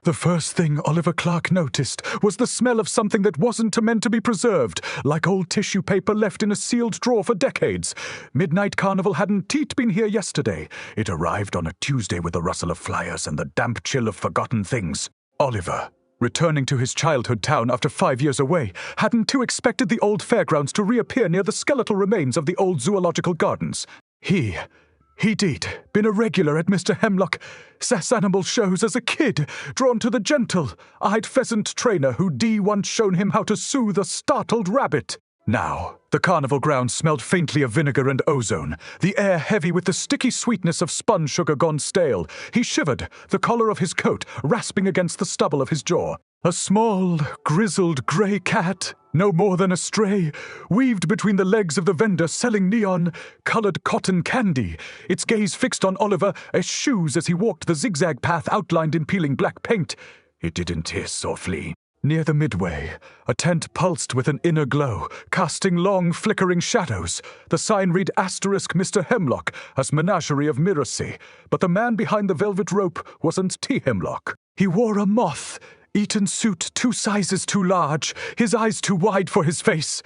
The first thing Oliver Clark noticed was the smell of something that wasn't meant to be preserved, like old tissue paper left in a sealed drawer for decades. Midnight Carnival hadn't been here yesterday. It arrived on a Tuesday with the rustle of flyers and the damp chill of forgotten things. Oliver, returning to his childhood town after 5 years away, hadn't expected the old fairgrounds to reappear near the skeletal remains of the old zoological gardens. He'd been a regular at Mr. Hemlock, sass animal shows as a kid, drawn to the gentle-eyed pheasant trainer who'd once shown him how to soothe a startled rabbit. Now, the carnival grounds smelled faintly of vinegar and ozone, the air heavy with the sticky sweetness of spun sugar gone stale. He shivered, the collar of his coat rasping against the stubble of his jaw. A small, grizzled grey cat, no more than a stray, weaved between the legs of the vendor selling neon-colored cotton candy, its gaze fixed on Oliver eschews as he walked the zigzag path outlined in peeling black paint. It didn't hiss or flee. Near the midway, a tent pulsed with an inner glow, casting long, flickering shadows. The sign read *Mr. Hemlock as Menagerie of Menagerie, but the man behind the velvet rope wasn't T. Hemlock. He wore a moth-eaten suit 2 sizes too large, his eyes too wide for his face.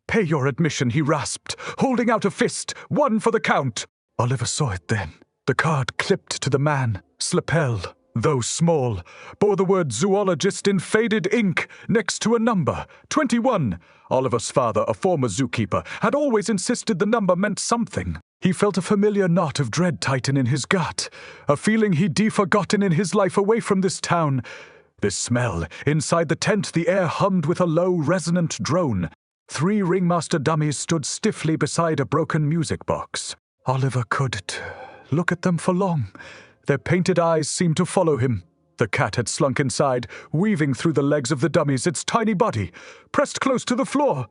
"Pay your admission," he rasped, holding out a fist, 1 for the count. Oliver saw it then. The card clipped to the man's lapel, though small, bore the word zoologist in faded ink next to a number, 21. Oliver's father, a former zookeeper, had always insisted the number meant something. He felt a familiar knot of dread tighten in his gut, a feeling he'd forgotten in his life away from this town. This smell. Inside the tent, the air hummed with a low, resonant drone. 3 ringmaster dummies stood stiffly beside a broken music box. Oliver couldn't look at them for long. Their painted eyes seemed to follow him. The cat had slunk inside, weaving through the legs of the dummies, its tiny body, pressed close to the floor.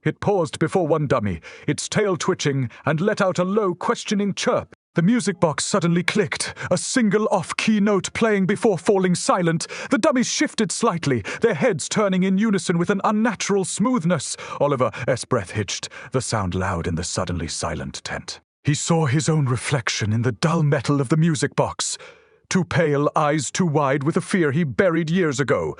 It paused before one dummy, its tail twitching, and let out a low, questioning chirp. The music box suddenly clicked, a single off-key note playing before falling silent. The dummies shifted slightly, their heads turning in unison with an unnatural smoothness. Oliver's breath hitched, the sound loud in the suddenly silent tent. He saw his own reflection in the dull metal of the music box. Too pale, eyes too wide with a fear he buried years ago.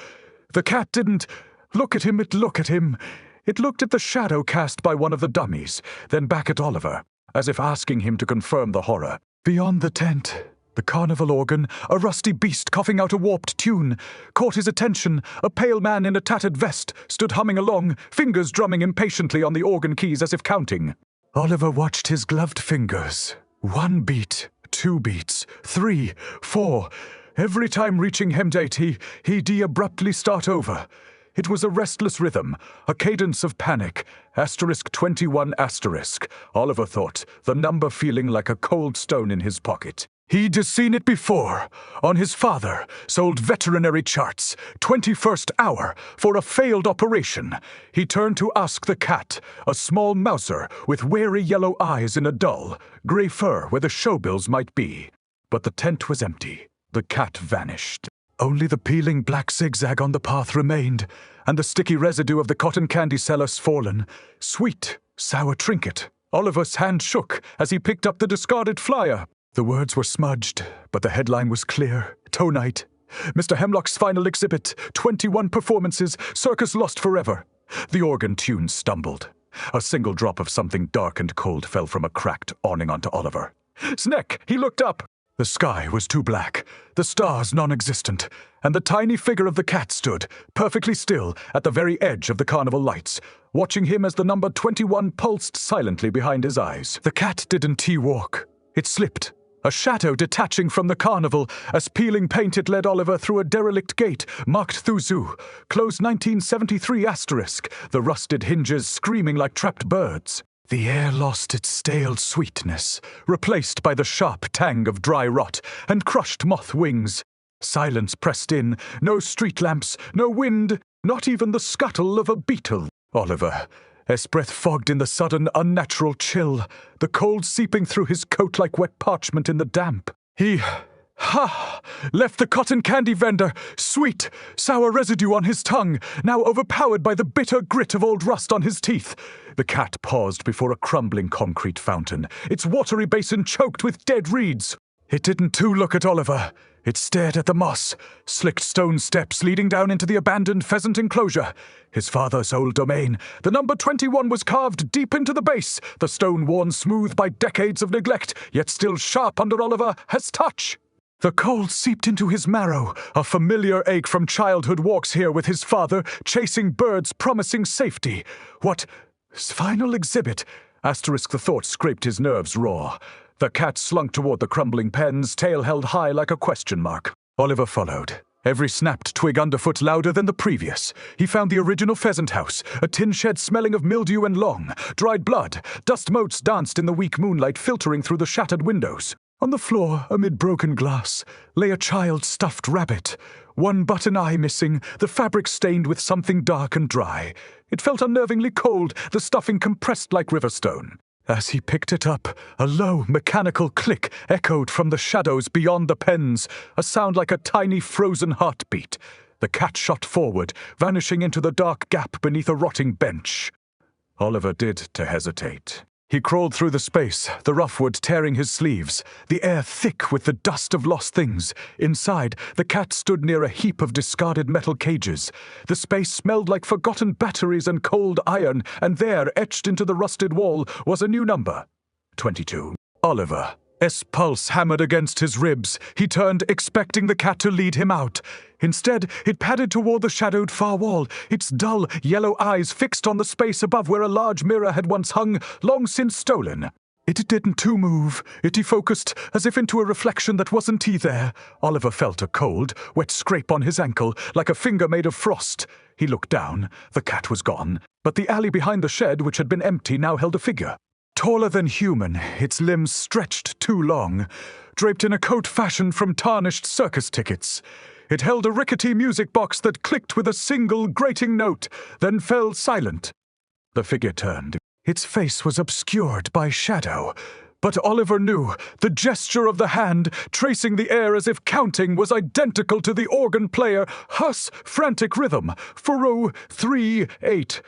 The cat didn't look at him, it looked at him. It looked at the shadow cast by one of the dummies, then back at Oliver, as if asking him to confirm the horror. Beyond the tent, the carnival organ, a rusty beast coughing out a warped tune, caught his attention. A pale man in a tattered vest stood humming along, fingers drumming impatiently on the organ keys as if counting. Oliver watched his gloved fingers. 1 beat, 2 beats, 3, 4. Every time reaching hemdate, he'd abruptly start over. It was a restless rhythm, a cadence of panic. *21*. Oliver thought, the number feeling like a cold stone in his pocket. He'd seen it before. On his father, sold veterinary charts, 21st hour, for a failed operation. He turned to ask the cat, a small mouser with wary yellow eyes in a dull, grey fur where the showbills might be. But the tent was empty. The cat vanished. Only the peeling black zigzag on the path remained, and the sticky residue of the cotton candy seller fallen. Sweet, sour trinket. Oliver's hand shook as he picked up the discarded flyer. The words were smudged, but the headline was clear. Tonite. Mr. Hemlock's final exhibit. 21 performances. Circus lost forever. The organ tune stumbled. A single drop of something dark and cold fell from a cracked awning onto Oliver. Sneck! He looked up. The sky was too black, the stars non-existent, and the tiny figure of the cat stood, perfectly still, at the very edge of the carnival lights, watching him as the number 21 pulsed silently behind his eyes. The cat didn't walk. It slipped, a shadow detaching from the carnival. As peeling paint, it led Oliver through a derelict gate, marked Thuzu, closed 1973 *, the rusted hinges screaming like trapped birds. The air lost its stale sweetness, replaced by the sharp tang of dry rot and crushed moth wings. Silence pressed in, no street lamps, no wind, not even the scuttle of a beetle. Oliver's breath fogged in the sudden, unnatural chill, the cold seeping through his coat like wet parchment in the damp. He left the cotton candy vendor, sweet, sour residue on his tongue, now overpowered by the bitter grit of old rust on his teeth. The cat paused before a crumbling concrete fountain, its watery basin choked with dead reeds. It didn't look at Oliver. It stared at the moss, slicked stone steps leading down into the abandoned pheasant enclosure. His father's old domain. The number 21 was carved deep into the base, the stone worn smooth by decades of neglect, yet still sharp under Oliver's touch. The cold seeped into his marrow, a familiar ache from childhood walks here with his father, chasing birds promising safety. What final exhibit? Asterisk the thought scraped his nerves raw. The cat slunk toward the crumbling pens, tail held high like a question mark. Oliver followed, every snapped twig underfoot louder than the previous. He found the original pheasant house, a tin shed smelling of mildew and long, dried blood. Dust motes danced in the weak moonlight filtering through the shattered windows. On the floor, amid broken glass, lay a child's stuffed rabbit. One button eye missing, the fabric stained with something dark and dry. It felt unnervingly cold, the stuffing compressed like riverstone. As he picked it up, a low, mechanical click echoed from the shadows beyond the pens, a sound like a tiny frozen heartbeat. The cat shot forward, vanishing into the dark gap beneath a rotting bench. Oliver did to hesitate. He crawled through the space, the rough wood tearing his sleeves, the air thick with the dust of lost things. Inside, the cat stood near a heap of discarded metal cages. The space smelled like forgotten batteries and cold iron, and there, etched into the rusted wall, was a new number. 22. Oliver. Pulse hammered against his ribs. He turned, expecting the cat to lead him out. Instead, it padded toward the shadowed far wall, its dull, yellow eyes fixed on the space above where a large mirror had once hung, long since stolen. It didn't too move. It defocused, as if into a reflection that wasn't he there. Oliver felt a cold, wet scrape on his ankle, like a finger made of frost. He looked down. The cat was gone, but the alley behind the shed, which had been empty, now held a figure. Taller than human, its limbs stretched too long, draped in a coat fashioned from tarnished circus tickets. It held a rickety music box that clicked with a single grating note, then fell silent. The figure turned. Its face was obscured by shadow, but Oliver knew the gesture of the hand, tracing the air as if counting, was identical to the organ player, Huss' frantic rhythm. 4038.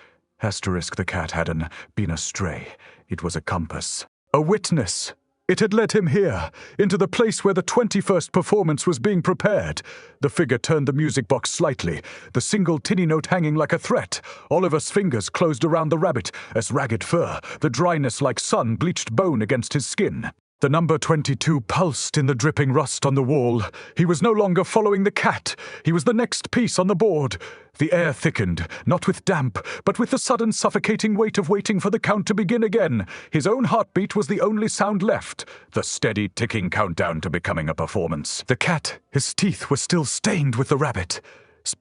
Asterisk the cat hadn't been astray. It was a compass. A witness. It had led him here, into the place where the 21st performance was being prepared. The figure turned the music box slightly, the single tinny note hanging like a threat. Oliver's fingers closed around the rabbit, as ragged fur, the dryness like sun-bleached bone against his skin. The number 22 pulsed in the dripping rust on the wall. He was no longer following the cat. He was the next piece on the board. The air thickened, not with damp, but with the sudden suffocating weight of waiting for the count to begin again. His own heartbeat was the only sound left, the steady ticking countdown to becoming a performance. The cat, his teeth were still stained with the rabbit.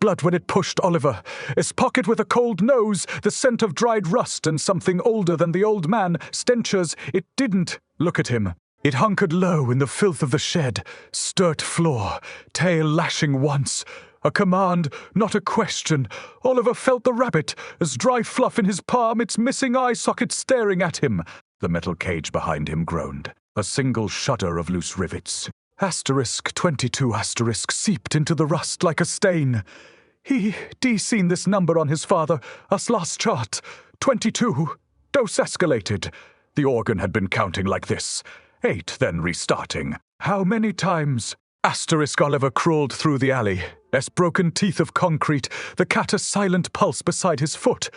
Blood when it pushed Oliver. His pocket with a cold nose, the scent of dried rust and something older than the old man, stenchers. It didn't look at him. It hunkered low in the filth of the shed, sturt floor, tail lashing once. A command, not a question. Oliver felt the rabbit, as dry fluff in his palm, its missing eye socket staring at him. The metal cage behind him groaned. A single shudder of loose rivets. Asterisk 22 asterisk seeped into the rust like a stain. He'd seen this number on his father, us last chart. 22. Dose escalated. The organ had been counting like this. 8, then restarting. How many times? Asterisk Oliver crawled through the alley. Broken teeth of concrete, the cat a silent pulse beside his foot.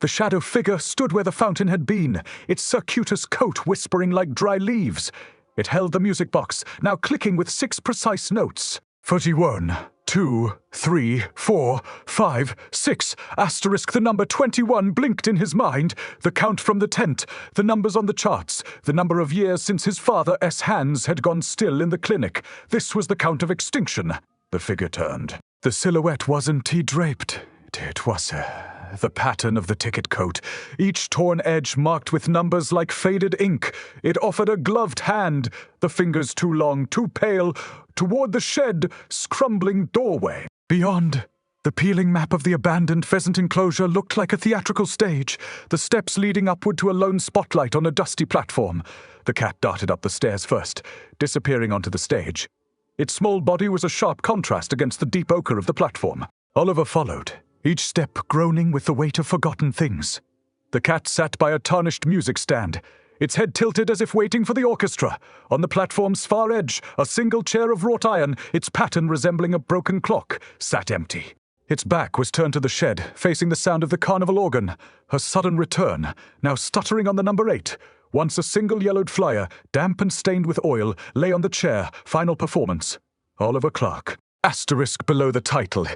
The shadow figure stood where the fountain had been, its circuitous coat whispering like dry leaves. It held the music box, now clicking with 6 precise notes. 41, 2, 3, 4, 5, 6. Asterisk the number 21 blinked in his mind. The count from the tent, the numbers on the charts, the number of years since his father's hands had gone still in the clinic. This was the count of extinction. The figure turned. The silhouette wasn't tea-draped. It was the pattern of the ticket coat, each torn edge marked with numbers like faded ink. It offered a gloved hand, the fingers too long, too pale, toward the shed, crumbling doorway. Beyond, the peeling map of the abandoned pheasant enclosure looked like a theatrical stage, the steps leading upward to a lone spotlight on a dusty platform. The cat darted up the stairs first, disappearing onto the stage. Its small body was a sharp contrast against the deep ochre of the platform. Oliver followed, each step groaning with the weight of forgotten things. The cat sat by a tarnished music stand. its head tilted as if waiting for the orchestra. On the platform's far edge, a single chair of wrought iron, its pattern resembling a broken clock, sat empty. Its back was turned to the shed, facing the sound of the carnival organ. Her sudden return, now stuttering on the number 8. Once a single yellowed flyer, damp and stained with oil, lay on the chair, final performance. Oliver Clark. Asterisk below the title.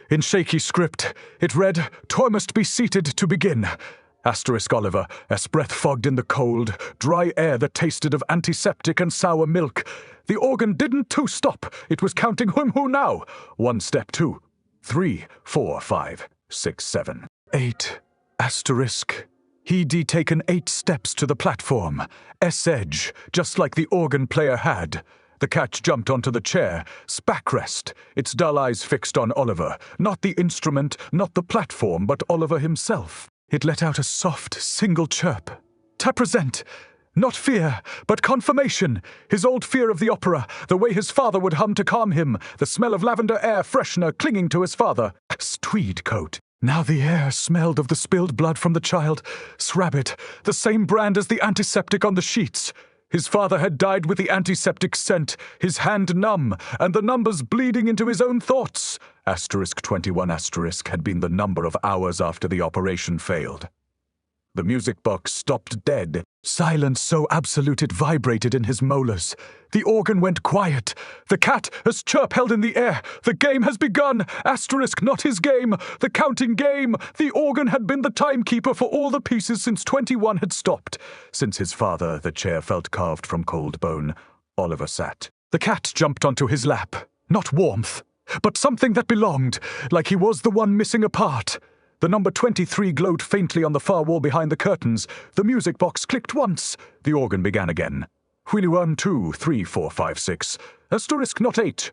In shaky script, it read, "Tor must be seated to begin." Asterisk Oliver, as breath fogged in the cold, dry air that tasted of antiseptic and sour milk. The organ didn't stop. It was counting who now. 1 step 2, 3, 4, 5, 6, 7, 8. Asterisk. He'd taken 8 steps to the platform. S-edge, just like the organ player had. The cat jumped onto the chair, backrest, its dull eyes fixed on Oliver. Not the instrument, not the platform, but Oliver himself. It let out a soft, single chirp. "Ta present! Not fear, but confirmation. His old fear of the opera, the way his father would hum to calm him, the smell of lavender air freshener clinging to his father. Tweed coat. Now the air smelled of the spilled blood from the child. Srabbit, the same brand as the antiseptic on the sheets. His father had died with the antiseptic scent, his hand numb, and the numbers bleeding into his own thoughts. Asterisk 21 asterisk had been the number of hours after the operation failed. The music box stopped dead. Silence so absolute it vibrated in his molars. The organ went quiet. The cat has chirp held in the air. The game has begun. Asterisk not his game. The counting game. The organ had been the timekeeper for all the pieces since 21 had stopped. Since his father, the chair felt carved from cold bone. Oliver sat. The cat jumped onto his lap. Not warmth, but something that belonged, like he was the one missing a part. The number 23 glowed faintly on the far wall behind the curtains. The music box clicked once. The organ began again. Wheelie 1, 2, 3, 4, 5, 6. Asterisk not 8.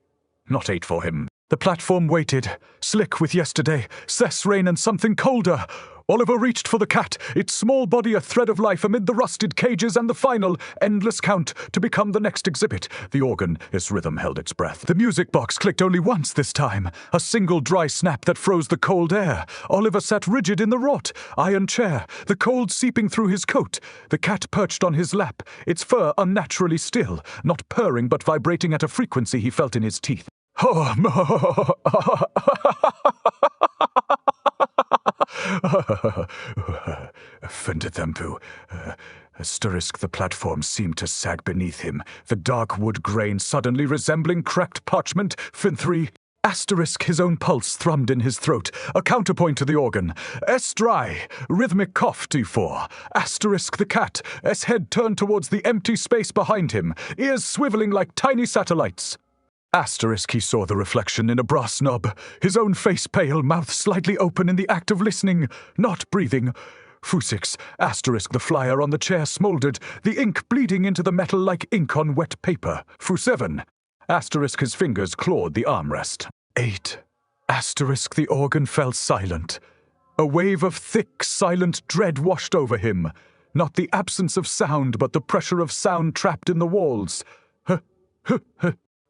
Not 8 for him. The platform waited, slick with yesterday, cess rain and something colder. Oliver reached for the cat, its small body a thread of life amid the rusted cages, and the final, endless count to become the next exhibit. The organ, its rhythm held its breath. The music box clicked only once this time, a single dry snap that froze the cold air. Oliver sat rigid in the wrought iron chair, the cold seeping through his coat. The cat perched on his lap, its fur unnaturally still, not purring but vibrating at a frequency he felt in his teeth. Offended them to. Asterisk the platform seemed to sag beneath him, the dark wood grain suddenly resembling cracked parchment. Fin 3. Asterisk his own pulse thrummed in his throat, a counterpoint to the organ. S dry, rhythmic cough D4. Asterisk the cat, S head turned towards the empty space behind him, ears swiveling like tiny satellites. Asterisk he saw the reflection in a brass knob, his own face pale, mouth slightly open in the act of listening, not breathing. Fu6, asterisk the flyer on the chair smoldered, the ink bleeding into the metal like ink on wet paper. Fu7, asterisk his fingers clawed the armrest. 8, asterisk the organ fell silent. A wave of thick, silent dread washed over him. Not the absence of sound, but the pressure of sound trapped in the walls.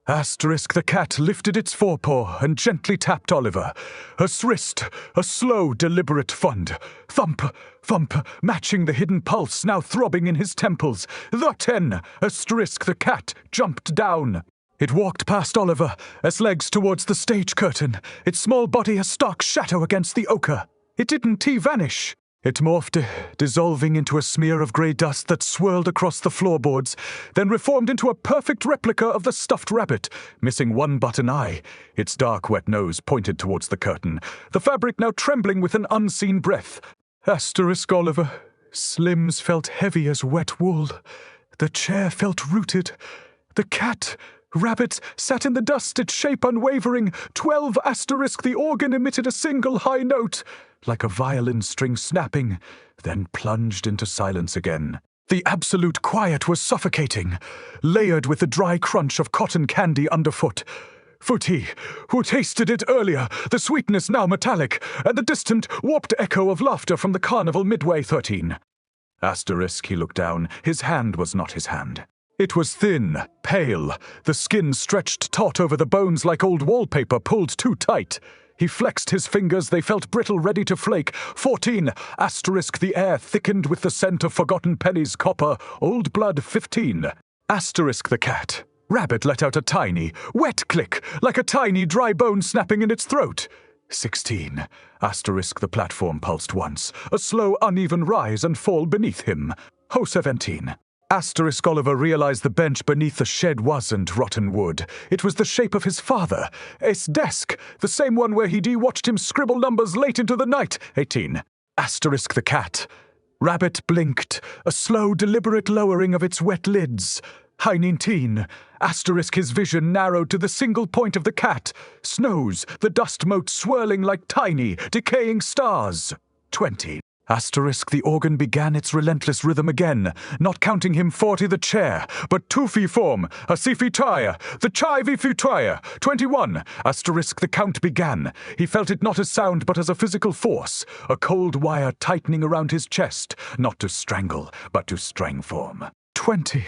Asterisk the cat lifted its forepaw and gently tapped Oliver. A wrist, a slow, deliberate fund. Thump, thump, matching the hidden pulse now throbbing in his temples. The 10, asterisk the cat jumped down. It walked past Oliver, its legs towards the stage curtain, its small body a stark shadow against the ochre. It didn't vanish. It morphed, dissolving into a smear of grey dust that swirled across the floorboards, then reformed into a perfect replica of the stuffed rabbit, missing one button eye. Its dark, wet nose pointed towards the curtain, the fabric now trembling with an unseen breath. Asterisk Oliver. Slim's felt heavy as wet wool. The chair felt rooted. The cat, rabbit, sat in the dust, its shape unwavering. 12 asterisk the organ emitted a single high note, like a violin string snapping, then plunged into silence again. The absolute quiet was suffocating, layered with the dry crunch of cotton candy underfoot. Footy, who tasted it earlier, the sweetness now metallic, and the distant, warped echo of laughter from the carnival midway 13. Asterisk, he looked down. His hand was not his hand. It was thin, pale, the skin stretched taut over the bones like old wallpaper pulled too tight. He flexed his fingers, they felt brittle, ready to flake. 14. Asterisk, the air thickened with the scent of forgotten pennies, copper, old blood. 15. Asterisk, the cat. Rabbit let out a tiny, wet click, like a tiny dry bone snapping in its throat. 16. Asterisk, the platform pulsed once, a slow, uneven rise and fall beneath him. 17. Asterisk, Oliver realized the bench beneath the shed wasn't rotten wood. It was the shape of his father. His desk, the same one where he'd watched him scribble numbers late into the night. 18. Asterisk, the cat. Rabbit blinked, a slow, deliberate lowering of its wet lids. 19. Asterisk, his vision narrowed to the single point of the cat. Snows, the dust mote swirling like tiny, decaying stars. 20. Asterisk, the organ began its relentless rhythm again, not counting him 40 the chair, but 2 fi form, a si fi tire, the chai vi fi tire. 21. Asterisk, the count began. He felt it not as sound but as a physical force, a cold wire tightening around his chest, not to strangle, but to strangform. 20.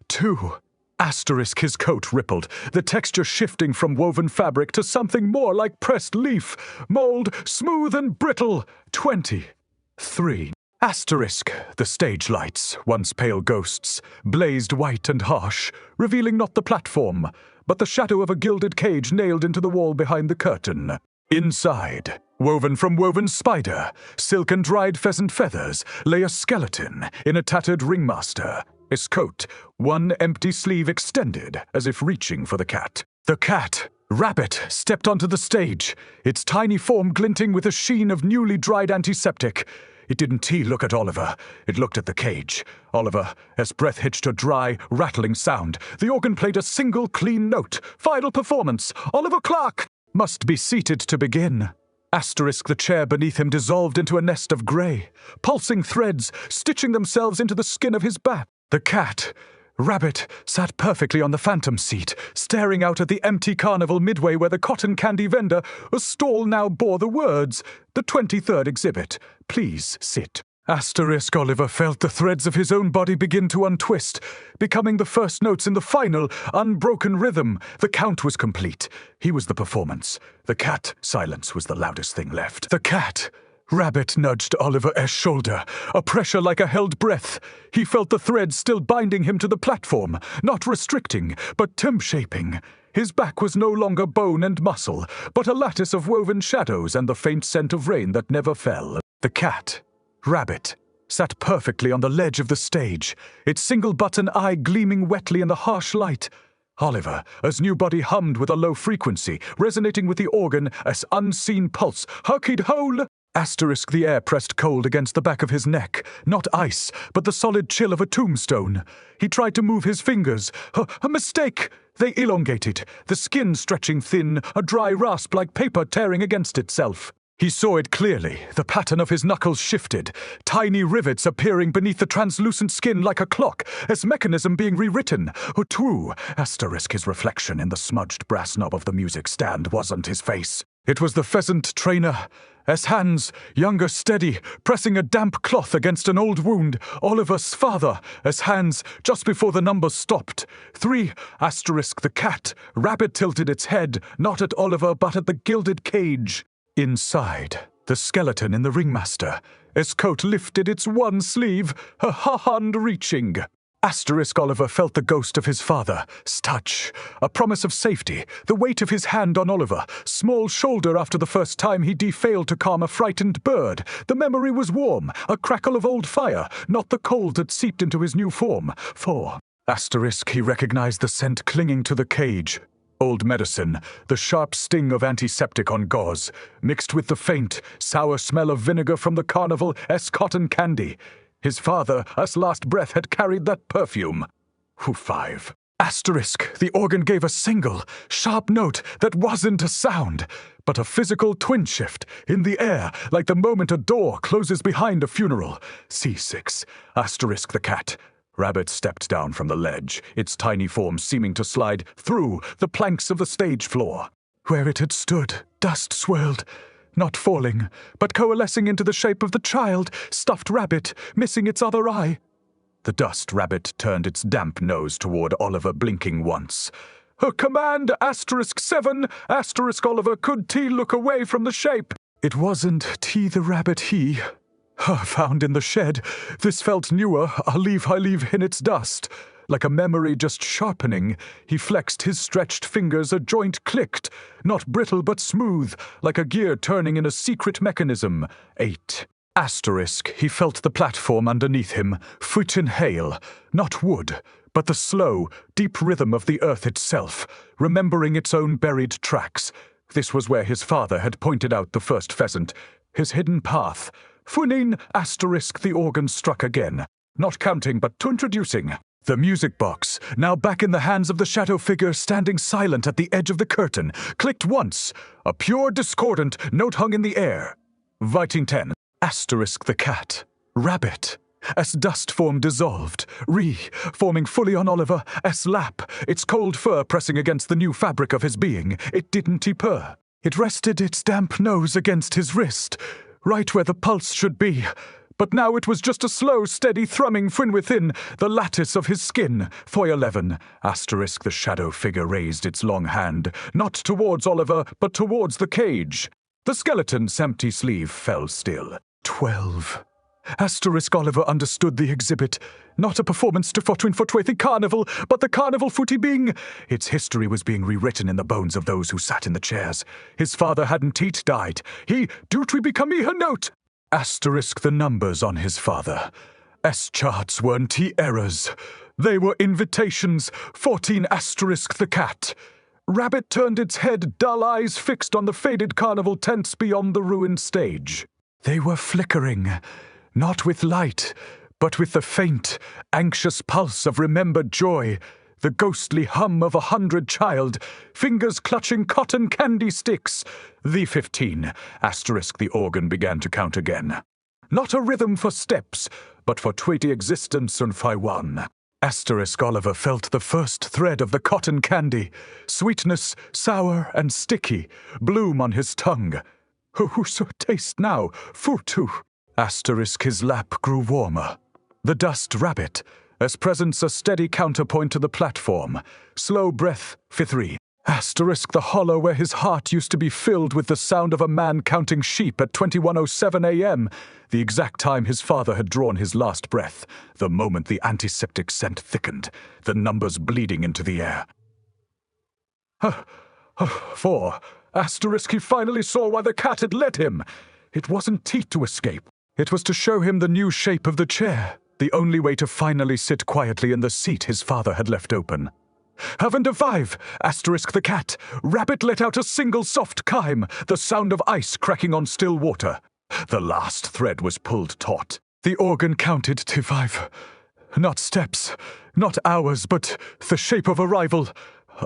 2. Asterisk, his coat rippled, the texture shifting from woven fabric to something more like pressed leaf, mold, smooth and brittle. 23. Asterisk, the stage lights, once pale ghosts, blazed white and harsh, revealing not the platform, but the shadow of a gilded cage nailed into the wall behind the curtain. Inside, woven from woven spider, silk and dried pheasant feathers, lay a skeleton in a tattered ringmaster. His coat, one empty sleeve extended, as if reaching for the cat. The cat, Rabbit, stepped onto the stage, its tiny form glinting with a sheen of newly dried antiseptic. It didn't look at Oliver. It looked at the cage. Oliver, as breath hitched a dry, rattling sound, the organ played a single clean note. Final performance. Oliver Clark must be seated to begin. Asterisk, the chair beneath him dissolved into a nest of grey, pulsing threads, stitching themselves into the skin of his back. The cat, Rabbit, sat perfectly on the phantom seat, staring out at the empty carnival midway where the cotton candy vendor, a stall now bore the words, "The 23rd exhibit. Please sit." Asterisk, Oliver felt the threads of his own body begin to untwist, becoming the first notes in the final, unbroken rhythm. The count was complete. He was the performance. The cat, silence was the loudest thing left. The cat. Rabbit nudged Oliver's shoulder, a pressure like a held breath. He felt the threads still binding him to the platform, not restricting, but temp-shaping. His back was no longer bone and muscle, but a lattice of woven shadows and the faint scent of rain that never fell. The cat, Rabbit, sat perfectly on the ledge of the stage, its single-button eye gleaming wetly in the harsh light. Oliver, as new body hummed with a low frequency, resonating with the organ as unseen pulse, harkied whole. Asterisk, the air pressed cold against the back of his neck, not ice, but the solid chill of a tombstone. He tried to move his fingers. A mistake! They elongated, the skin stretching thin, a dry rasp like paper tearing against itself. He saw it clearly. The pattern of his knuckles shifted, tiny rivets appearing beneath the translucent skin like a clock, as mechanism being rewritten. True, asterisk, his reflection in the smudged brass knob of the music stand wasn't his face. It was the pheasant trainer. As hands, younger steady, pressing a damp cloth against an old wound, Oliver's father, as hands, just before the numbers stopped. 3, asterisk, the cat, Rabbit tilted its head, not at Oliver but at the gilded cage. Inside, the skeleton in the ringmaster, its coat lifted its one sleeve, her hand reaching. Asterisk, Oliver felt the ghost of his father's touch, a promise of safety, the weight of his hand on Oliver, small shoulder after the first time he failed to calm a frightened bird. The memory was warm, a crackle of old fire, not the cold that seeped into his new form. 4, asterisk, he recognized the scent clinging to the cage. Old medicine, the sharp sting of antiseptic on gauze, mixed with the faint, sour smell of vinegar from the carnival's cotton candy. His father's last breath had carried that perfume. 5. Asterisk, the organ gave a single, sharp note that wasn't a sound, but a physical twin shift in the air, like the moment a door closes behind a funeral. C6, asterisk, the cat. Rabbit stepped down from the ledge, its tiny form seeming to slide through the planks of the stage floor. Where it had stood, dust swirled. Not falling, but coalescing into the shape of the child, stuffed rabbit, missing its other eye. The dust rabbit turned its damp nose toward Oliver, blinking once. Command *7 Oliver, could T look away from the shape? It wasn't T the rabbit he. Found in the shed. This felt newer. I leave in its dust. Like a memory just sharpening, he flexed his stretched fingers, a joint clicked. Not brittle but smooth, like a gear turning in a secret mechanism. 8. He felt the platform underneath him, foot in hail. Not wood, but the slow, deep rhythm of the earth itself, remembering its own buried tracks. This was where his father had pointed out the first pheasant, his hidden path. Funin * the organ struck again, not counting but to introducing. The music box, now back in the hands of the shadow figure standing silent at the edge of the curtain, clicked once. A pure discordant note hung in the air. Writing 10. * the cat. Rabbit. As dust form dissolved, forming fully on Oliver, lap, its cold fur pressing against the new fabric of his being. It didn't purr. It rested its damp nose against his wrist, right where the pulse should be. But now it was just a slow, steady thrumming from within the lattice of his skin. Foy 11. * the shadow figure raised its long hand, not towards Oliver, but towards the cage. The skeleton's empty sleeve fell still. 12. Oliver understood the exhibit. Not a performance to Fortune the Carnival, but the carnival footy being. Its history was being rewritten in the bones of those who sat in the chairs. His father hadn't died. He, we become her note. * the numbers on his father. S-charts weren't errors. They were invitations. 14 * the cat. Rabbit turned its head, dull eyes fixed on the faded carnival tents beyond the ruined stage. They were flickering, not with light, but with the faint, anxious pulse of remembered joy, the ghostly hum of 100 child, fingers clutching cotton candy sticks. The 15 * the organ began to count again. Not a rhythm for steps, but for twitty existence on Phi 1. Oliver felt the first thread of the cotton candy, sweetness, sour and sticky, bloom on his tongue. Whoso taste now, futu. His lap grew warmer. The dust rabbit, as presence a steady counterpoint to the platform. Slow breath, 3. The hollow where his heart used to be filled with the sound of a man counting sheep at 21:07 a.m., the exact time his father had drawn his last breath, the moment the antiseptic scent thickened, the numbers bleeding into the air. 4. He finally saw why the cat had led him. It wasn't teeth to escape. It was to show him the new shape of the chair, the only way to finally sit quietly in the seat his father had left open. 5. The cat. Rabbit let out a single soft chime, the sound of ice cracking on still water. The last thread was pulled taut. The organ counted to 5. Not steps, not hours, but the shape of arrival.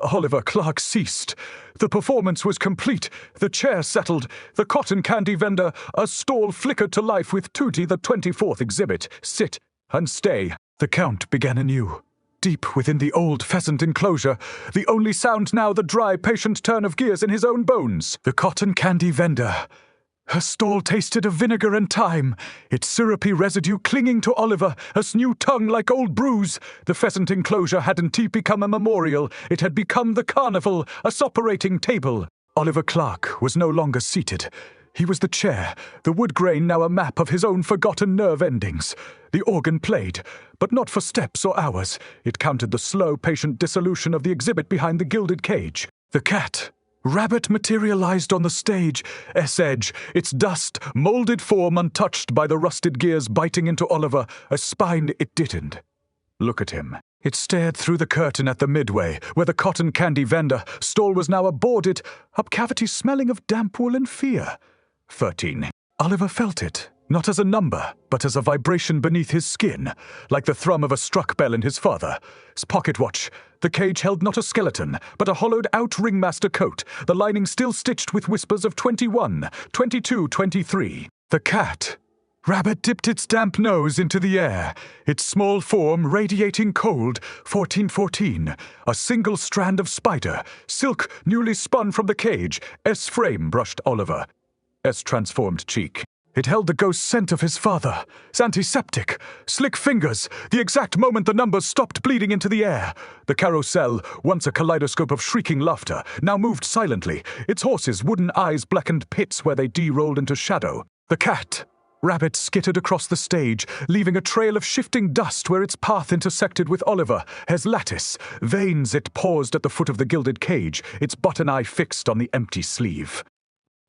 Oliver Clark ceased. The performance was complete. The chair settled. The cotton candy vendor, a stall flickered to life with Tootie, the 24th exhibit. Sit and stay. The count began anew. Deep within the old pheasant enclosure, the only sound now the dry, patient turn of gears in his own bones. The cotton candy vendor. Her stall tasted of vinegar and thyme, its syrupy residue clinging to Oliver, a new tongue like old bruise. The pheasant enclosure hadn't become a memorial, it had become the carnival, a operating table. Oliver Clark was no longer seated. He was the chair, the wood grain now a map of his own forgotten nerve endings. The organ played, but not for steps or hours. It counted the slow, patient dissolution of the exhibit behind the gilded cage. The cat. Rabbit materialized on the stage, S-edge, its dust, molded form untouched by the rusted gears biting into Oliver, a spine it didn't. Look at him. It stared through the curtain at the midway, where the cotton candy vendor stall was now a boarded, up cavity smelling of damp wool and fear. 13. Oliver felt it, not as a number, but as a vibration beneath his skin, like the thrum of a struck bell in his father's pocket watch. The cage held not a skeleton, but a hollowed-out ringmaster coat, the lining still stitched with whispers of 21, 22, 23. The cat. Rabbit dipped its damp nose into the air, its small form radiating cold, 1414. A single strand of spider, silk newly spun from the cage, S-frame brushed Oliver. S transformed cheek. It held the ghost scent of his father, antiseptic, slick fingers, the exact moment the numbers stopped bleeding into the air. The carousel, once a kaleidoscope of shrieking laughter, now moved silently, its horses' wooden eyes blackened pits where they de-rolled into shadow. The cat, Rabbit, skittered across the stage, leaving a trail of shifting dust where its path intersected with Oliver, his lattice. Veins it paused at the foot of the gilded cage, its button eye fixed on the empty sleeve.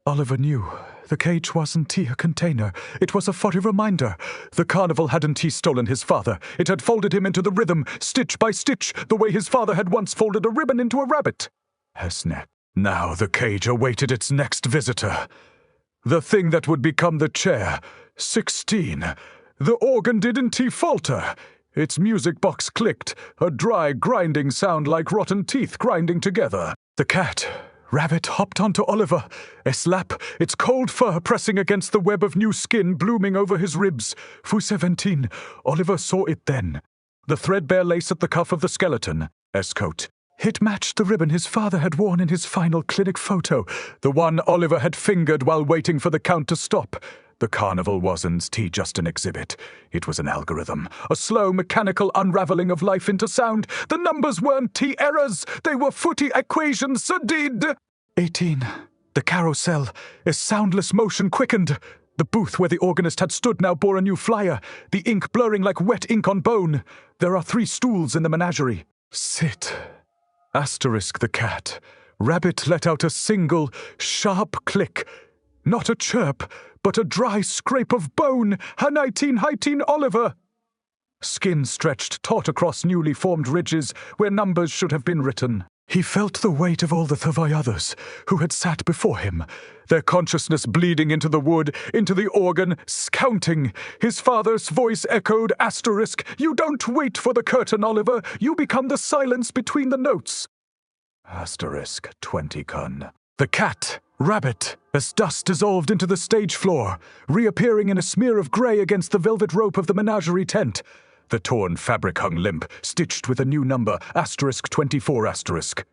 Oliver knew. The cage wasn't a container. It was a furry reminder. The carnival hadn't stolen his father. It had folded him into the rhythm, stitch by stitch, the way his father had once folded a ribbon into a rabbit. Hesnek. Now the cage awaited its next visitor. The thing that would become the chair. 16. The organ didn't falter. Its music box clicked, a dry, grinding sound like rotten teeth grinding together. The cat, Rabbit, hopped onto Oliver, a slap, its cold fur pressing against the web of new skin blooming over his ribs. Fu 17. Oliver saw it then. The threadbare lace at the cuff of the skeleton, S-coat. It matched the ribbon his father had worn in his final clinic photo, the one Oliver had fingered while waiting for the count to stop. The carnival wasn't just an exhibit. It was an algorithm, a slow mechanical unraveling of life into sound. The numbers weren't errors, they were footy equations, did. 18. The carousel, a soundless motion quickened. The booth where the organist had stood now bore a new flyer, the ink blurring like wet ink on bone. There are 3 stools in the menagerie. Sit. Asterisk the cat. Rabbit let out a single, sharp click. Not a chirp, but a dry scrape of bone. Heighteen Oliver. Skin stretched taut across newly formed ridges where numbers should have been written. He felt the weight of all the Thavai others who had sat before him, their consciousness bleeding into the wood, into the organ, counting. His father's voice echoed, asterisk, "You don't wait for the curtain, Oliver. You become the silence between the notes." Asterisk 20 kun. The cat, Rabbit, as dust dissolved into the stage floor, reappearing in a smear of grey against the velvet rope of the menagerie tent. The torn fabric hung limp, stitched with a new number, asterisk 24 asterisk.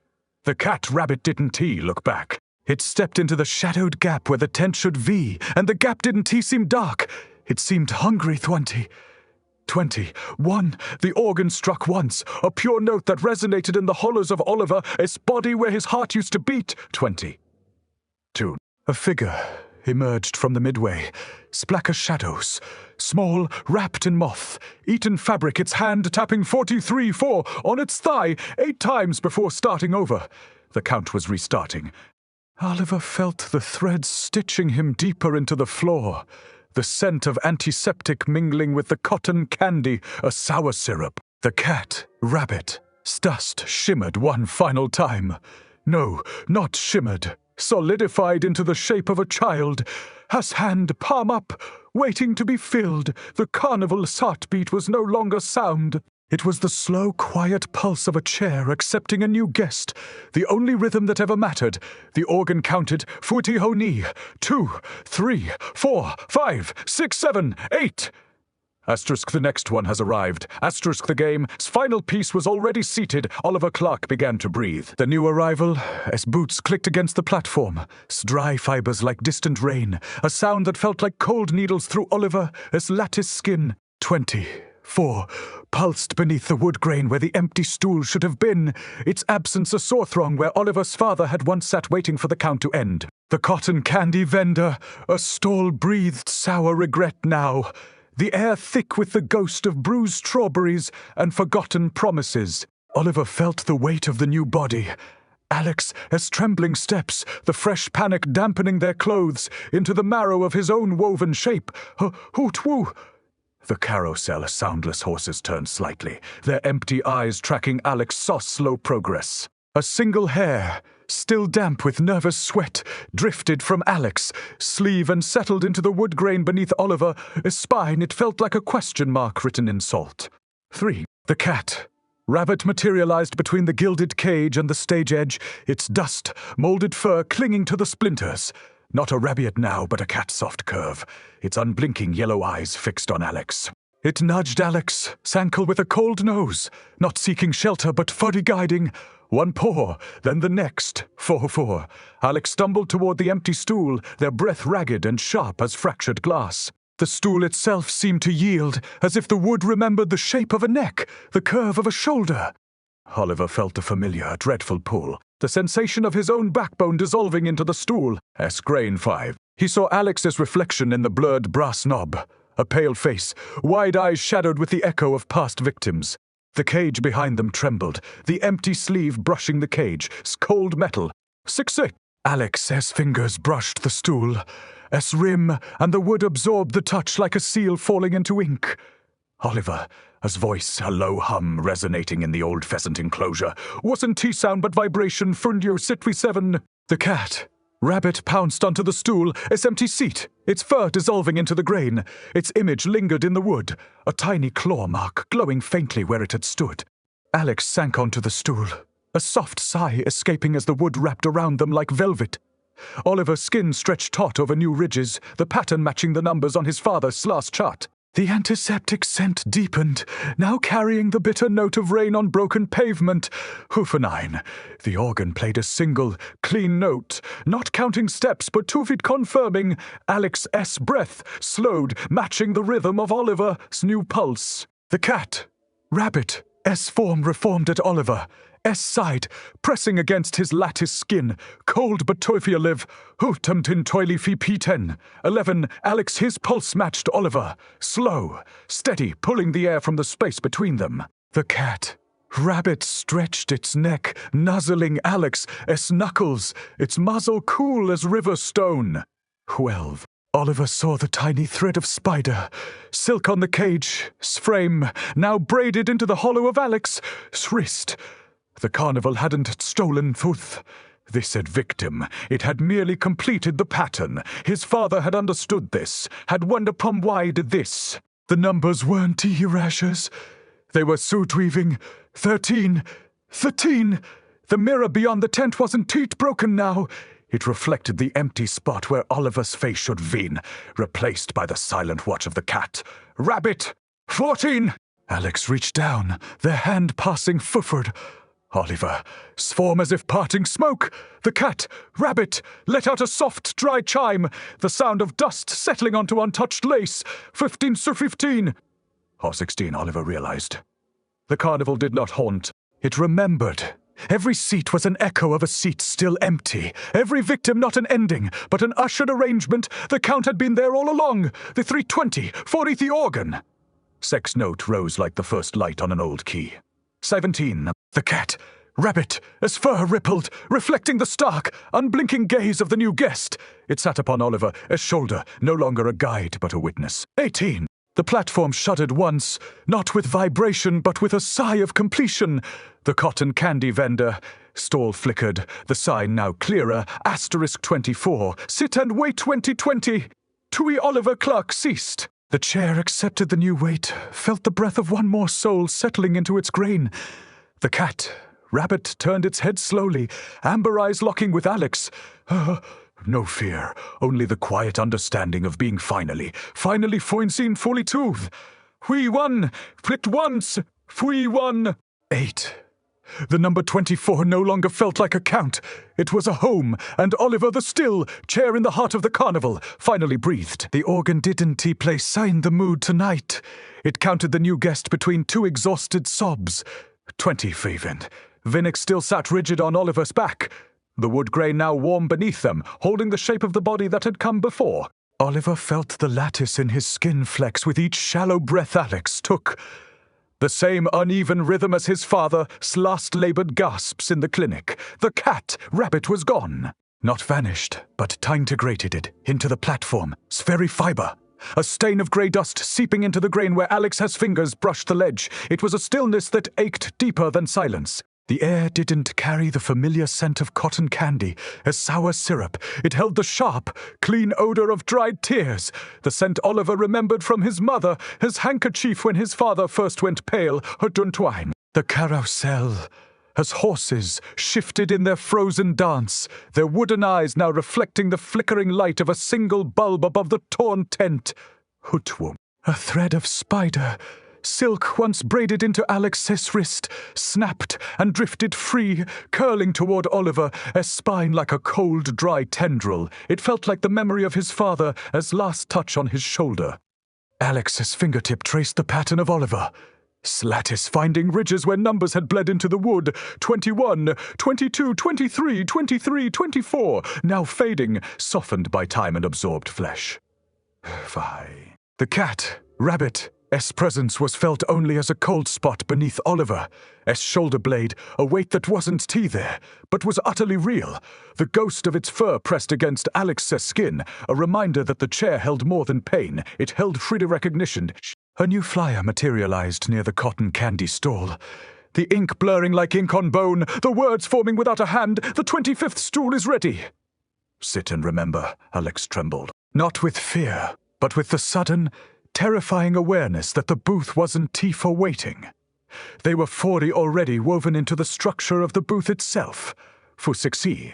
The cat, Rabbit, didn't look back. It stepped into the shadowed gap where the tent should be, and the gap didn't seem dark. It seemed hungry, 20. 21. The organ struck once, a pure note that resonated in the hollows of Oliver, his body where his heart used to beat. 22. A figure emerged from the midway, splacker shadows, small, wrapped in moth, eaten fabric, its hand tapping 43-4 on its thigh 8 times before starting over. The count was restarting. Oliver felt the threads stitching him deeper into the floor, the scent of antiseptic mingling with the cotton candy, a sour syrup. The cat, Rabbit, dust shimmered one final time. No, not shimmered. Solidified into the shape of a child, his hand palm up, waiting to be filled. The carnival's heartbeat was no longer sound. It was the slow, quiet pulse of a chair accepting a new guest, the only rhythm that ever mattered. The organ counted, Futi ho ni, 2, 3, 4, 5, 6, 7, 8. Asterisk the next one has arrived. Asterisk the game's final piece was already seated. Oliver Clark began to breathe. The new arrival, as boots clicked against the platform, dry fibers like distant rain, a sound that felt like cold needles through Oliver, as lattice skin. 24 pulsed beneath the wood grain where the empty stool should have been, its absence a sore throng where Oliver's father had once sat waiting for the count to end. The cotton candy vendor, a stall breathed sour regret now. The air thick with the ghost of bruised strawberries and forgotten promises. Oliver felt the weight of the new body. Alex, as trembling steps, the fresh panic dampening their clothes, into the marrow of his own woven shape. Hoot-woo! The carousel, soundless horses turned slightly, their empty eyes tracking Alex's slow progress. A single hair, still damp with nervous sweat, drifted from Alex, sleeve and settled into the wood grain beneath Oliver, a spine it felt like a question mark written in salt. 3. The cat. Rabbit materialized between the gilded cage and the stage edge, its dust, molded fur clinging to the splinters. Not a rabbit now, but a cat-soft curve, its unblinking yellow eyes fixed on Alex. It nudged Alex, Sankel with a cold nose, not seeking shelter but furry guiding. One paw, then the next. 4-4. Alex stumbled toward the empty stool, their breath ragged and sharp as fractured glass. The stool itself seemed to yield, as if the wood remembered the shape of a neck, the curve of a shoulder. Oliver felt a familiar, dreadful pull, the sensation of his own backbone dissolving into the stool. Grain 5. He saw Alex's reflection in the blurred brass knob. A pale face, wide eyes shadowed with the echo of past victims. The cage behind them trembled, the empty sleeve brushing the cage, cold metal. 6-6. Alex's fingers brushed the stool. Rim, and the wood absorbed the touch like a seal falling into ink. Oliver's voice, a low hum resonating in the old pheasant enclosure. Wasn't T-sound but vibration, Fundio Sitwi 7. The cat. Rabbit pounced onto the stool, its empty seat, its fur dissolving into the grain. Its image lingered in the wood, a tiny claw mark glowing faintly where it had stood. Alex sank onto the stool, a soft sigh escaping as the wood wrapped around them like velvet. Oliver's skin stretched taut over new ridges, the pattern matching the numbers on his father's last chart. The antiseptic scent deepened, now carrying the bitter note of rain on broken pavement. Hoofenine. The organ played a single, clean note, not counting steps but 2 feet confirming. Alex's breath slowed, matching the rhythm of Oliver's new pulse. The cat. Rabbit. Form reformed at Oliver. Side, pressing against his lattice skin, cold but toifia live, hootem tin toily fi P10. 11, Alex his pulse matched Oliver, slow, steady, pulling the air from the space between them. The cat. Rabbit stretched its neck, nuzzling Alex's knuckles, its muzzle cool as river stone. 12. Oliver saw the tiny thread of spider, silk on the cage's frame, now braided into the hollow of Alex's wrist. The carnival hadn't stolen Thuth. This had victim. It had merely completed the pattern. His father had understood this, had wondered upon why did this. The numbers weren't T-rashers. They were suit weaving. 13. 13! The mirror beyond the tent wasn't teat broken now. It reflected the empty spot where Oliver's face should have been, replaced by the silent watch of the cat. Rabbit! 14! Alex reached down, their hand passing forward. Oliver, swarm as if parting smoke. The cat, rabbit, let out a soft, dry chime, the sound of dust settling onto untouched lace. 15 sur 15. Or 16, Oliver realized. The carnival did not haunt. It remembered. Every seat was an echo of a seat still empty. Every victim not an ending, but an ushered arrangement. The count had been there all along. The 320, 40 the organ. Sex note rose like the first light on an old key. 17. The cat, rabbit, as fur rippled, reflecting the stark, unblinking gaze of the new guest. It sat upon Oliver, as shoulder, no longer a guide but a witness. 18. The platform shuddered once, not with vibration but with a sigh of completion. The cotton candy vendor. Stall flickered, the sign now clearer, asterisk 24, sit and wait 2020. Tui Oliver Clark ceased. The chair accepted the new weight, felt the breath of one more soul settling into its grain. The cat, rabbit, turned its head slowly, amber eyes locking with Alex. No fear, only the quiet understanding of being finally foinseen fully tooth. We won, flicked once, we won. 8. The number 24 no longer felt like a count. It was a home, and Oliver the still, chair in the heart of the carnival, finally breathed. The organ didn't play sign the mood tonight. It counted the new guest between 2 exhausted sobs. 20 Faven. Vinnick still sat rigid on Oliver's back. The wood grain now warm beneath them, holding the shape of the body that had come before. Oliver felt the lattice in his skin flex with each shallow breath Alex took. The same uneven rhythm as his father's last labored gasps in the clinic. The cat, rabbit was gone. Not vanished, but integrated into the platform's very fiber. A stain of grey dust seeping into the grain where Alex's fingers brushed the ledge. It was a stillness that ached deeper than silence. The air didn't carry the familiar scent of cotton candy, as sour syrup. It held the sharp, clean odor of dried tears, the scent Oliver remembered from his mother, his handkerchief when his father first went pale, her duntwine. The carousel, as horses shifted in their frozen dance, their wooden eyes now reflecting the flickering light of a single bulb above the torn tent. Hutwum. A thread of spider, silk once braided into Alex's wrist, snapped and drifted free, curling toward Oliver, a spine like a cold, dry tendril. It felt like the memory of his father as last touch on his shoulder. Alex's fingertip traced the pattern of Oliver. Slattis finding ridges where numbers had bled into the wood. 21, 22, 23, 23, 24, now fading, softened by time and absorbed flesh. Fie. The cat, rabbit, S' presence was felt only as a cold spot beneath Oliver. S' shoulder blade, a weight that wasn't tea there, but was utterly real. The ghost of its fur pressed against Alex's skin, a reminder that the chair held more than pain. It held Frida recognition. A new flyer materialized near the cotton candy stall. The ink blurring like ink on bone, the words forming without a hand. The 25th stool is ready. Sit and remember, Alex trembled. Not with fear, but with the sudden, terrifying awareness that the booth wasn't tea for waiting. They were 40 already woven into the structure of the booth itself. Fusixi.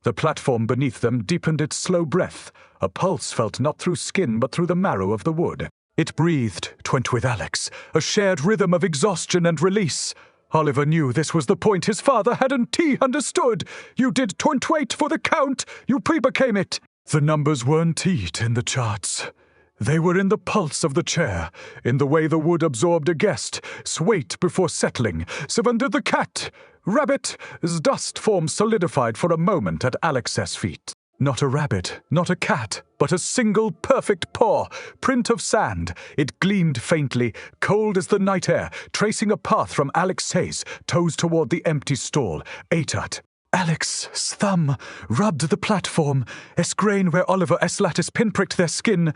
The platform beneath them deepened its slow breath, a pulse felt not through skin but through the marrow of the wood. It breathed, twint with Alex, a shared rhythm of exhaustion and release. Oliver knew this was the point his father hadn't understood. You did twint wait for the count, you pre-became it. The numbers weren't teat in the charts. They were in the pulse of the chair, in the way the wood absorbed a guest, swayed before settling. Surrendered the cat. Rabbit's dust form solidified for a moment at Alex's feet. Not a rabbit, not a cat, but a single perfect paw, print of sand. It gleamed faintly, cold as the night air, tracing a path from Alex's toes toward the empty stall. Atat. Alex's thumb rubbed the platform, grain where Oliver Lattice pinpricked their skin.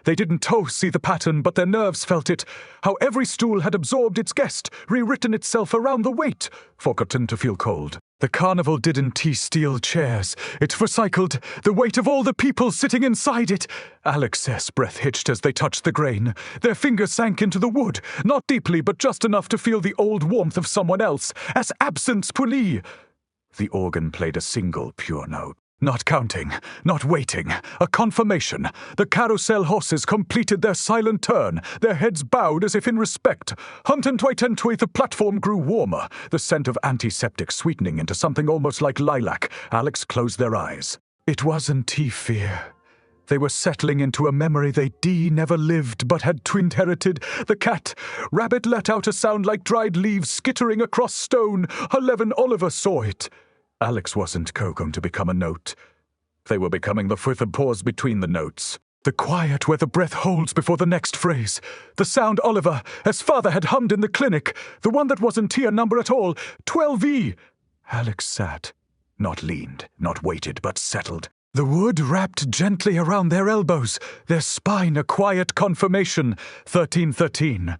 They didn't see the pattern, but their nerves felt it. How every stool had absorbed its guest, rewritten itself around the weight, forgotten to feel cold. The carnival didn't steal chairs. It recycled the weight of all the people sitting inside it. Alex's breath hitched as they touched the grain. Their fingers sank into the wood, not deeply, but just enough to feel the old warmth of someone else, as absence puli. The organ played a single pure note. Not counting, not waiting, a confirmation. The carousel horses completed their silent turn, their heads bowed as if in respect. Huntentway, the platform grew warmer, the scent of antiseptic sweetening into something almost like lilac. Alex closed their eyes. It wasn't fear. They were settling into a memory they never lived but had twin-herited. The cat, rabbit let out a sound like dried leaves skittering across stone. 11 Oliver saw it. Alex wasn't going to become a note. They were becoming the fifth pause between the notes. The quiet where the breath holds before the next phrase. The sound Oliver, as father had hummed in the clinic. The one that wasn't tier number at all. 12E. Alex sat. Not leaned, not waited, but settled. The wood wrapped gently around their elbows, their spine a quiet confirmation. 1313.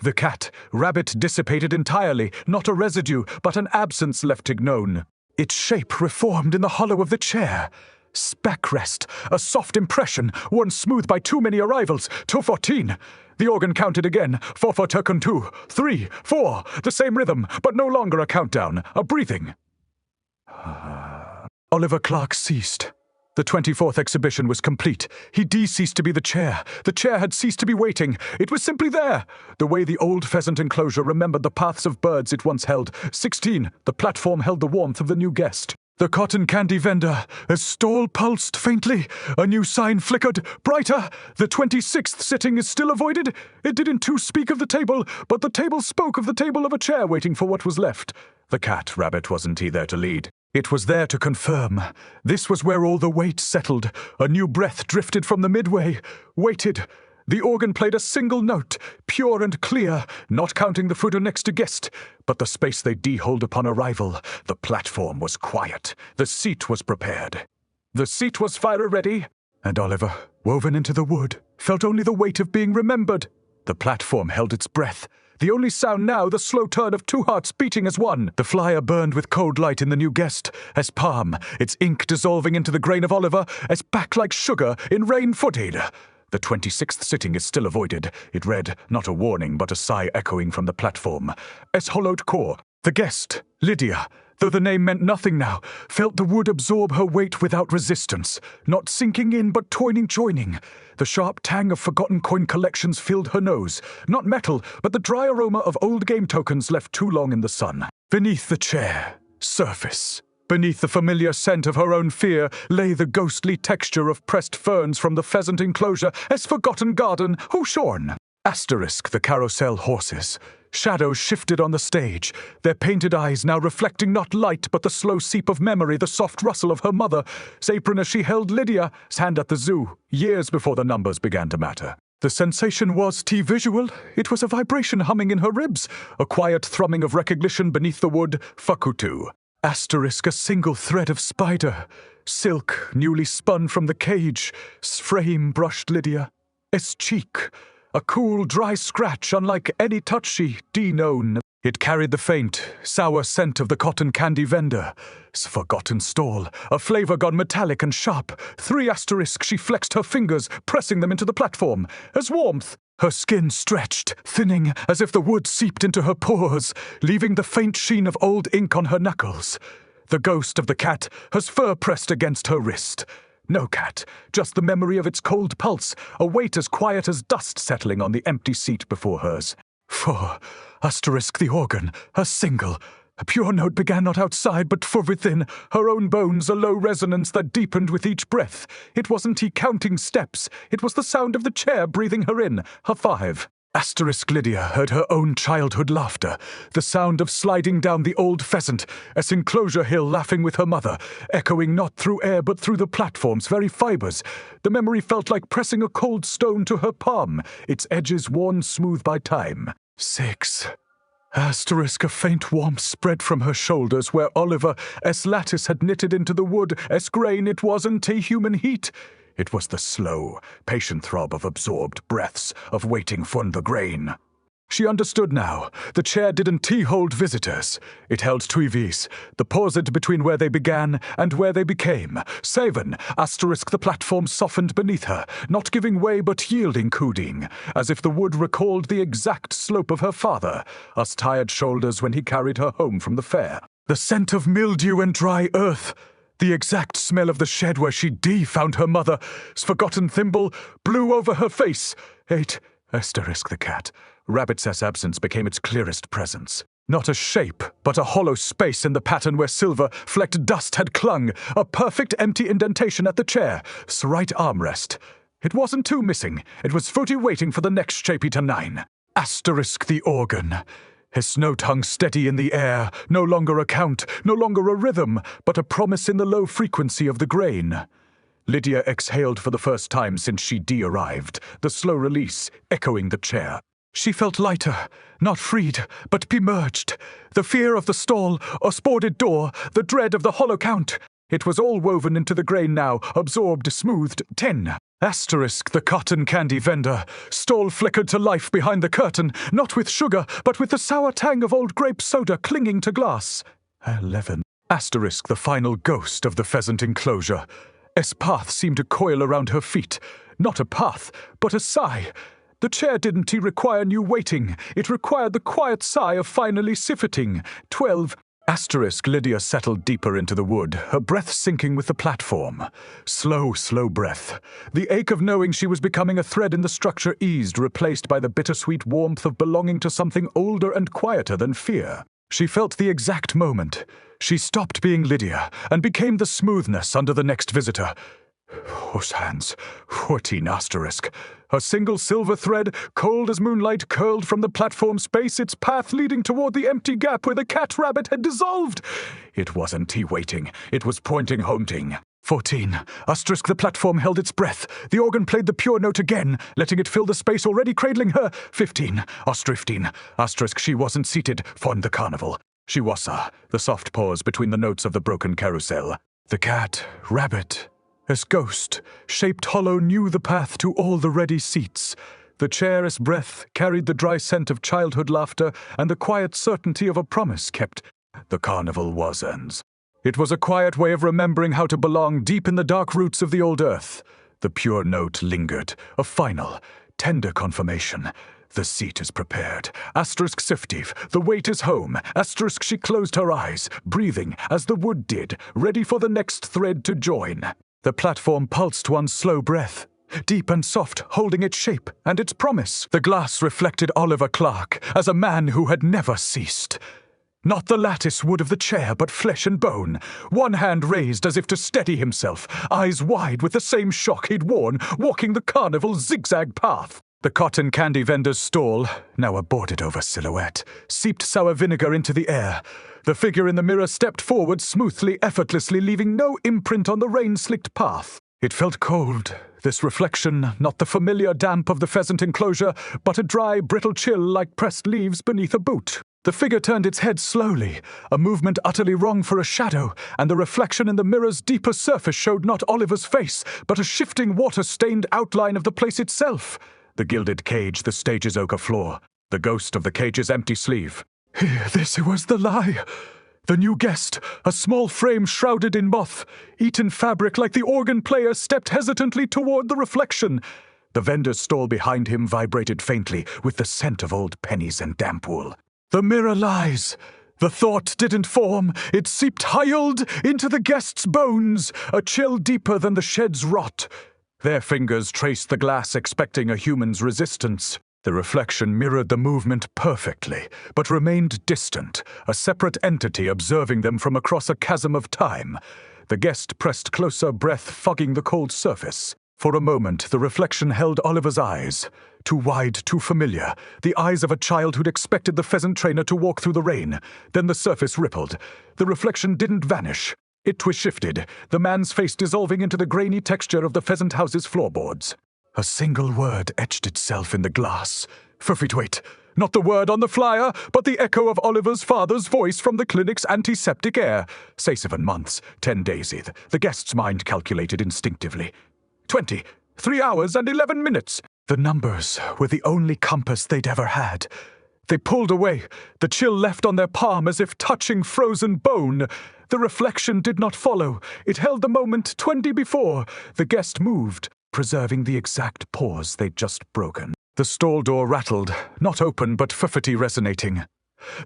The cat, rabbit dissipated entirely, not a residue, but an absence left known. Its shape reformed in the hollow of the chair. Backrest, a soft impression, worn smooth by too many arrivals. 214. The organ counted again. 4-4-2, 3, 4. The same rhythm, but no longer a countdown, a breathing. Oliver Clark ceased. The 24th exhibition was complete. He ceased to be the chair. The chair had ceased to be waiting. It was simply there. The way the old pheasant enclosure remembered the paths of birds it once held. 16. The platform held the warmth of the new guest. The cotton candy vendor, as stall pulsed faintly. A new sign flickered, brighter. The 26th sitting is still avoided. It didn't speak of the table, but the table spoke of the table of a chair waiting for what was left. The cat, rabbit, wasn't he there to lead? It was there to confirm. This was where all the weight settled. A new breath drifted from the midway. Waited. The organ played a single note, pure and clear, not counting the footer next to guest, but the space they hold upon arrival. The platform was quiet. The seat was prepared. The seat was fire ready, and Oliver, woven into the wood, felt only the weight of being remembered. The platform held its breath. The only sound now, the slow turn of two hearts beating as one. The flyer burned with cold light in the new guest, as palm, its ink dissolving into the grain of Oliver, as back like sugar in rain-footed. The 26th sitting is still avoided. It read, not a warning, but a sigh echoing from the platform. As hollowed core. The guest, Lydia, though the name meant nothing now, felt the wood absorb her weight without resistance, not sinking in but joining. The sharp tang of forgotten coin collections filled her nose, not metal, but the dry aroma of old game tokens left too long in the sun. Beneath the chair, surface. Beneath the familiar scent of her own fear lay the ghostly texture of pressed ferns from the pheasant enclosure as forgotten garden, who shorn? Asterisk the carousel horses. Shadows shifted on the stage, their painted eyes now reflecting not light but the slow seep of memory, the soft rustle of her mother's apron as she held Lydia's hand at the zoo, years before the numbers began to matter. The sensation was T-visual. It was a vibration humming in her ribs, a quiet thrumming of recognition beneath the wood, Fakutu. Asterisk a single thread of spider, silk newly spun from the cage, frame brushed Lydia. Cheek. A cool, dry scratch unlike any touch she'd known. It carried the faint, sour scent of the cotton candy vendor's forgotten stall, a flavor gone metallic and sharp. 3 asterisks she flexed her fingers, pressing them into the platform. As warmth, her skin stretched, thinning as if the wood seeped into her pores, leaving the faint sheen of old ink on her knuckles. The ghost of the cat, has fur pressed against her wrist. No cat, just the memory of its cold pulse, a weight as quiet as dust settling on the empty seat before hers. 4. Asterisk the organ, a single. A pure note began not outside, but for within, her own bones, a low resonance that deepened with each breath. It wasn't he counting steps, it was the sound of the chair breathing her in, her 5. Asterisk Lydia heard her own childhood laughter, the sound of sliding down the old pheasant, as enclosure hill laughing with her mother, echoing not through air but through the platform's very fibers. The memory felt like pressing a cold stone to her palm, its edges worn smooth by time. 6. Asterisk a faint warmth spread from her shoulders where Oliver lattice had knitted into the wood, grain it wasn't human heat. It was the slow, patient throb of absorbed breaths, of waiting for the grain. She understood now. The chair didn't hold visitors. It held TVs, the paused between where they began and where they became. 7. Asterisk the platform softened beneath her, not giving way but yielding cooing, as if the wood recalled the exact slope of her father's tired shoulders when he carried her home from the fair. The scent of mildew and dry earth. The exact smell of the shed where she'd found her mother's forgotten thimble blew over her face. 8. Asterisk the cat. Rabbit's absence became its clearest presence. Not a shape, but a hollow space in the pattern where silver-flecked dust had clung, a perfect empty indentation at the chair's right armrest. It wasn't two missing. It was Footy waiting for the next shapey to 9. Asterisk the organ. His note hung steady in the air, no longer a count, no longer a rhythm, but a promise in the low frequency of the grain. Lydia exhaled for the first time since she'd arrived, the slow release echoing the chair. She felt lighter, not freed, but bemerged. The fear of the stall, or sported door, the dread of the hollow count. It was all woven into the grain now, absorbed, smoothed. 10. Asterisk the cotton candy vendor. Stall flickered to life behind the curtain, not with sugar, but with the sour tang of old grape soda clinging to glass. 11. Asterisk the final ghost of the pheasant enclosure. Path seemed to coil around her feet. Not a path, but a sigh. The chair didn't require new waiting. It required the quiet sigh of finally sifting. 12. Asterisk Lydia settled deeper into the wood, her breath sinking with the platform. Slow, slow breath. The ache of knowing she was becoming a thread in the structure eased, replaced by the bittersweet warmth of belonging to something older and quieter than fear. She felt the exact moment. She stopped being Lydia and became the smoothness under the next visitor. Whose hands? 14 asterisk. A single silver thread, cold as moonlight, curled from the platform space, its path leading toward the empty gap where the cat-rabbit had dissolved. It wasn't waiting. It was pointing haunting. 14. Asterisk the platform held its breath. The organ played the pure note again, letting it fill the space already cradling her. 15. Asterisk she wasn't seated for the carnival. She was, the soft pause between the notes of the broken carousel. The cat, rabbit, as ghost, shaped hollow knew the path to all the ready seats. The chair's breath carried the dry scent of childhood laughter and the quiet certainty of a promise kept. The carnival was ends. It was a quiet way of remembering how to belong deep in the dark roots of the old earth. The pure note lingered, a final, tender confirmation. The seat is prepared. Asterisk Siftive. The weight is home. Asterisk she closed her eyes, breathing as the wood did, ready for the next thread to join. The platform pulsed one slow breath, deep and soft, holding its shape and its promise. The glass reflected Oliver Clark as a man who had never ceased. Not the lattice wood of the chair, but flesh and bone. One hand raised as if to steady himself, eyes wide with the same shock he'd worn, walking the carnival's zigzag path. The cotton candy vendor's stall, now a boarded-over silhouette, seeped sour vinegar into the air. The figure in the mirror stepped forward smoothly, effortlessly, leaving no imprint on the rain-slicked path. It felt cold, this reflection, not the familiar damp of the pheasant enclosure, but a dry, brittle chill like pressed leaves beneath a boot. The figure turned its head slowly, a movement utterly wrong for a shadow, and the reflection in the mirror's deeper surface showed not Oliver's face, but a shifting water-stained outline of the place itself. The gilded cage, the stage's ochre floor, the ghost of the cage's empty sleeve. This was the lie. The new guest, a small frame shrouded in moth, eaten fabric like the organ player, stepped hesitantly toward the reflection. The vendor's stall behind him vibrated faintly with the scent of old pennies and damp wool. The mirror lies. The thought didn't form. It seeped highled into the guest's bones, a chill deeper than the shed's rot. Their fingers traced the glass, expecting a human's resistance. The reflection mirrored the movement perfectly, but remained distant, a separate entity observing them from across a chasm of time. The guest pressed closer, breath fogging the cold surface. For a moment, the reflection held Oliver's eyes. Too wide, too familiar. The eyes of a child who'd expected the pheasant trainer to walk through the rain. Then the surface rippled. The reflection didn't vanish. It twist-shifted, the man's face dissolving into the grainy texture of the pheasant house's floorboards. A single word etched itself in the glass. Wait. Not the word on the flyer, but the echo of Oliver's father's voice from the clinic's antiseptic air. Say 7 months, 10 days, the guest's mind calculated instinctively. 20, 3 hours and 11 minutes. The numbers were the only compass they'd ever had. They pulled away, the chill left on their palm as if touching frozen bone. The reflection did not follow. It held the moment 20 before. The guest moved, preserving the exact pause they'd just broken. The stall door rattled, not open but resonating.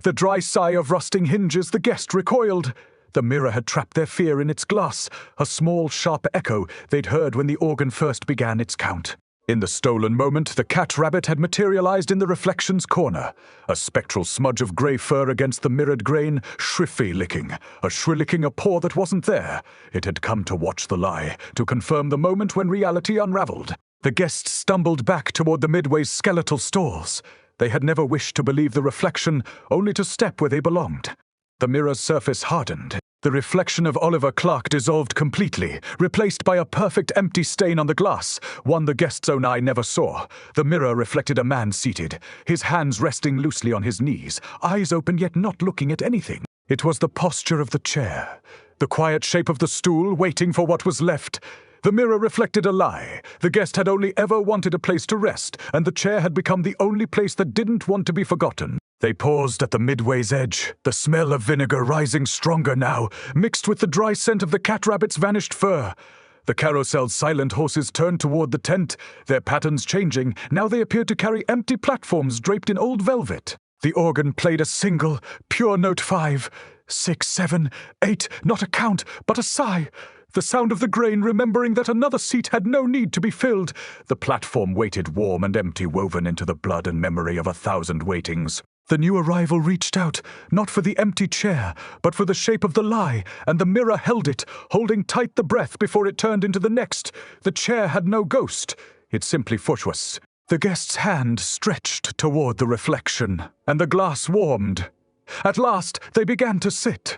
The dry sigh of rusting hinges, the guest recoiled. The mirror had trapped their fear in its glass, a small, sharp echo they'd heard when the organ first began its count. In the stolen moment, the cat-rabbit had materialized in the reflection's corner, a spectral smudge of grey fur against the mirrored grain, shrillicking a paw that wasn't there. It had come to watch the lie, to confirm the moment when reality unraveled. The guests stumbled back toward the Midway's skeletal stalls. They had never wished to believe the reflection, only to step where they belonged. The mirror's surface hardened. The reflection of Oliver Clark dissolved completely, replaced by a perfect empty stain on the glass, one the guest's own eye never saw. The mirror reflected a man seated, his hands resting loosely on his knees, eyes open yet not looking at anything. It was the posture of the chair, the quiet shape of the stool waiting for what was left. The mirror reflected a lie. The guest had only ever wanted a place to rest, and the chair had become the only place that didn't want to be forgotten. They paused at the Midway's edge, the smell of vinegar rising stronger now, mixed with the dry scent of the cat-rabbit's vanished fur. The carousel's silent horses turned toward the tent, their patterns changing. Now they appeared to carry empty platforms draped in old velvet. The organ played a single, pure note 5, 6, 7, 8, not a count, but a sigh. The sound of the grain remembering that another seat had no need to be filled. The platform waited warm and empty, woven into the blood and memory of 1,000 waitings. The new arrival reached out, not for the empty chair, but for the shape of the lie, and the mirror held it, holding tight the breath before it turned into the next. The chair had no ghost. It simply was. The guest's hand stretched toward the reflection, and the glass warmed. At last, they began to sit.